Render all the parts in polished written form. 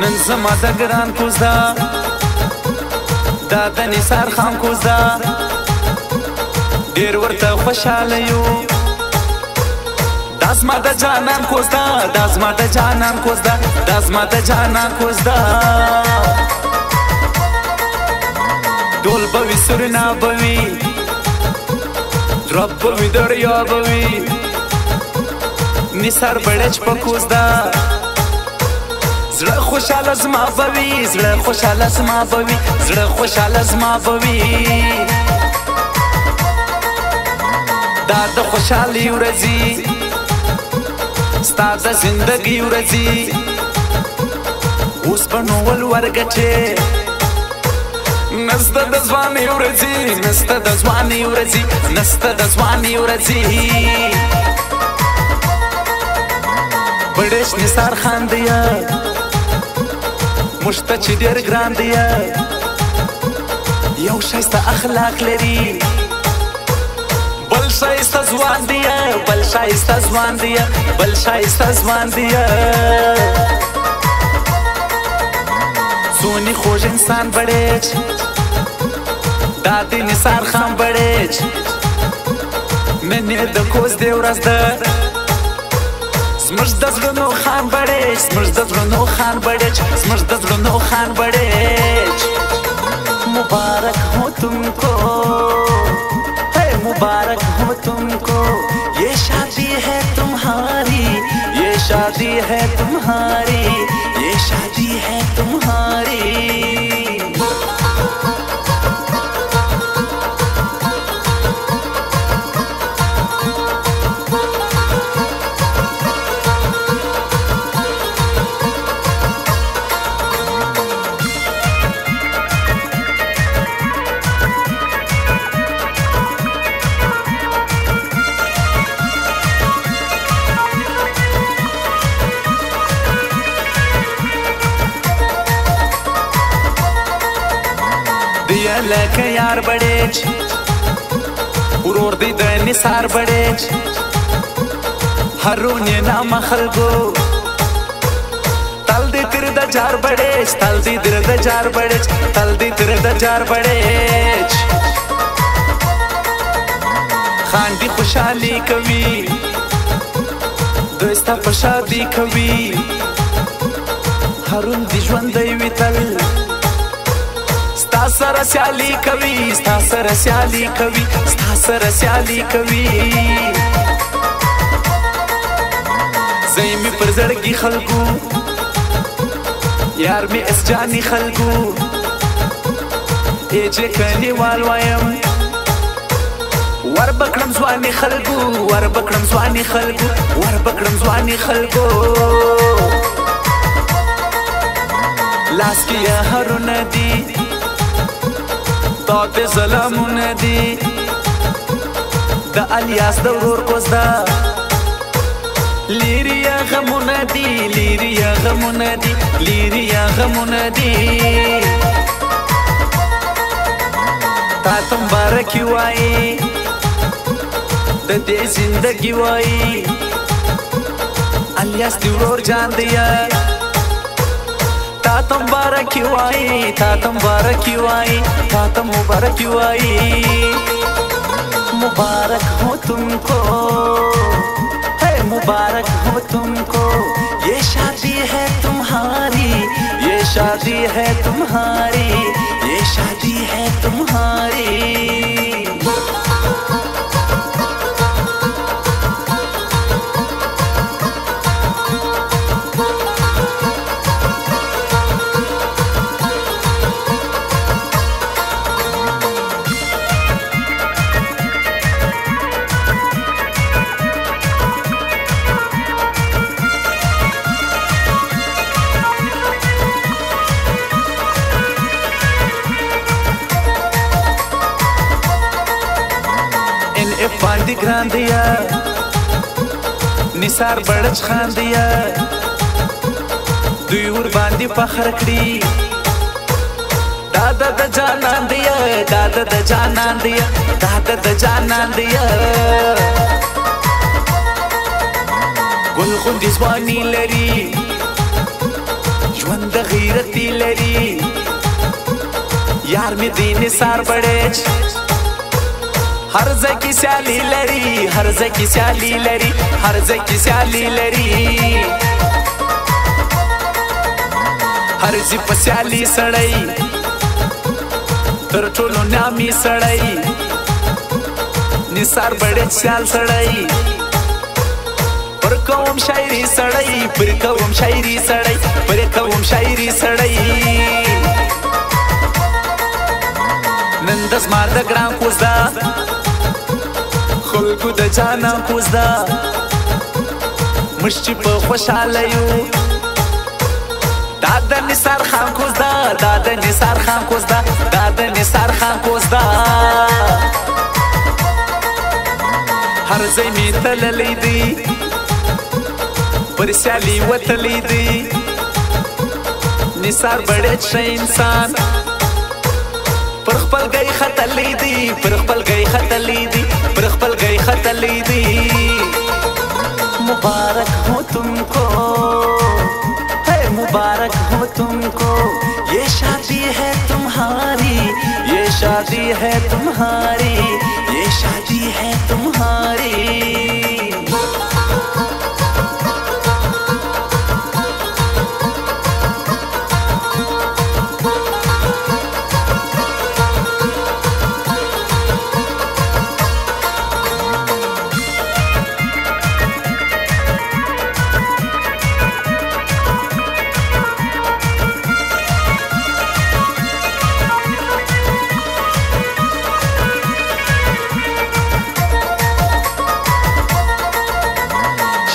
نن زما د ګران کوزدا دا د نثار خان کوزدا ډېر ورته خوشحاله یو دا زما د جانان کوزدا دا زما د جانان کوزدا دا زما د جانان کوزدا ډول به وي سرنا به وي درب به وي دریا به وي نثار بړچ په کوزدا زړه خوشحاله زما به وي زړه خوشحاله زما به وي زړه خوشحاله زما به وي دا د خوشحالي ورځي ستا د زندګي ورځي اوس به نو ول ورګټې نسته د ځوانۍ ورځي نسته د ځوانۍ ورځي نسته د ځوانۍ ورځي بړش نثار خان دیا مشته چې ډېر ګران دیا یو ښایسته اخلاق لري بل ښایسته ځوان دیا بل ښایسته ځوان دیا بل ښایسته ځوان دیا سونی خوږ انسان بړیچ دا د نثار خان بړیچ منې د کوزدې ورځ ده زموږ د زړونو خان بړیچ زموږ د زړونو خان بړیچ زموږ د زړونو خان بړیچ مبارک ہو تم کو مبارک ہو تم کو یہ شادی ہے تمہاری یہ شادی ہے تمہاری یہ شادی ہے تمہاری دیا لکه یار بړیچ ورور دی د نثار بړیچ هرونې نامه خلکو تل دې تر د جار بړیچ تل دې تر د جار بړیچ تل دې تر د جار بړیچ خان دې خوشحالي کوي دوی ستا په شادي کوي هرون دې ژوندی وي تل ستا سره سیالي کوي ستا سره سیالي کوي ستا سره سیالي کوي زوی مې پر زړګي خلکو یار مې اسجاني خلکو ای چې کلیوال وایم ور بکړم ځواني خلکو ور بکړم ځواني خلکو ور بکړم ځواني خلکو لاس کې یې هرونه دي تا ته سلامونه دي د الیاس د ورور کوزدا لیریا غمونه دي لیریا غمونه دي لیریا غمونه دي تا ته مبارکي وایي د دې زندګي وایي الیاس د ورور جان دیا تا ته مبارکي وایي تا ته مبارکي وایي تا ته مبارکي وایي مبارک ہو تم کو مبارک ہو تم کو یہ شادی ہے تمہاری یہ شادی ہے تمہاری یہ شادی ہے تمہاری باندې ګران دیا نثار بړچ خان دیا دوی ور باندې فخر کړي دا د جانان دیا دا د جانان دیا دا د جانان دیا ګل غوندې ځواني لري ژوند غیرتی لري یار می دی نثار بړیچ هر ځای کې سیالي لري هر ځای کې سیالي لري هر ځای کې سیالي لري هر ځای په سیالي سړی تر ټولو نامي سړی نثار بړیچ سیال سړی پر کوم شاعري سړی پر کوم شاعري سړی پر کوم شاعري سړی نن د زما د ګران کوزدا خلکو د جانا کوزدا مش چې په خوشاله یو دا د نثار خان کوزدا دا د نثار خان کوزدا دا د نثار خان کوزدا هر ځای می تللی دی پر سیالي وتلی دی نثار بړیچ ښه انسان پر خپل گئی ختلی دی پر خپل گئی ختلی دی پر خپل گئی ختلی دی مبارک ہو تم کو ہے مبارک ہو تم کو یہ شادی ہے تمہاری یہ شادی ہے تمہاری یہ شادی ہے تمہاری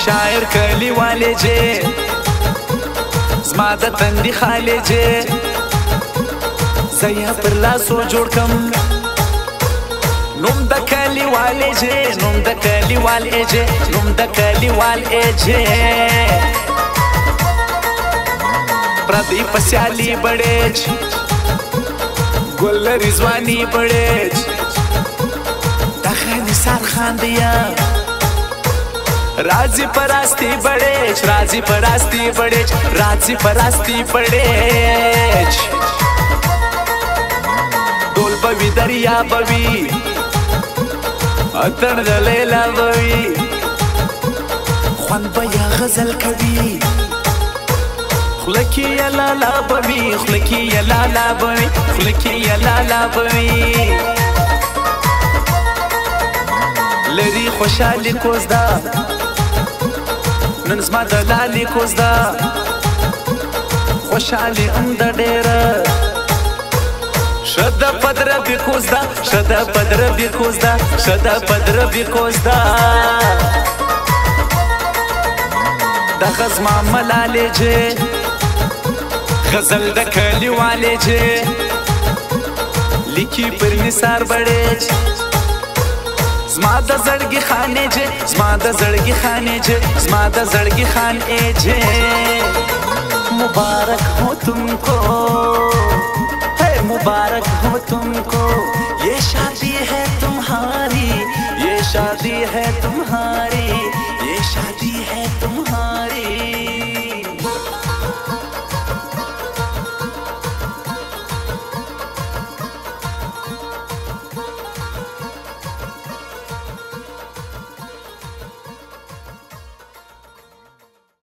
شاعر کلی والے جے زما د تندي خاله جے زیا پر لاسو جوړ کم نوم د کلی والے جے نوم د کلی والے جے نوم د کلی والے جے پردی پسیالی بړیچ ګل رضوانی بړیچ دغه نثار خان دیا राजी परस्ती बड़ेच राजी परस्ती बड़ेच राजी परस्ती बड़ेच डोल बवी दरिया बवी अतन दलेला बवी خوان بیا غزل کوي خلکی یا لالا بوي خلکی یا لالا بوي خلکی یا لالا بوي لري خوشالي کوزدا نن زما د لالي کوزدا خوشالي د ډېره شدا پدر بي کوزدا شدا پدر بي کوزدا شدا پدر بي کوزدا د غزما ملالي جي غزل د کلی والي جي لیکي پر نثار بړیچ زما د زړګي خانه جے زما د زړګي خانه جے زما د زړګي خان اے جے مبارک ہو تم کو ہے مبارک ہو تم کو یہ شادی ہے تمہاری یہ شادی ہے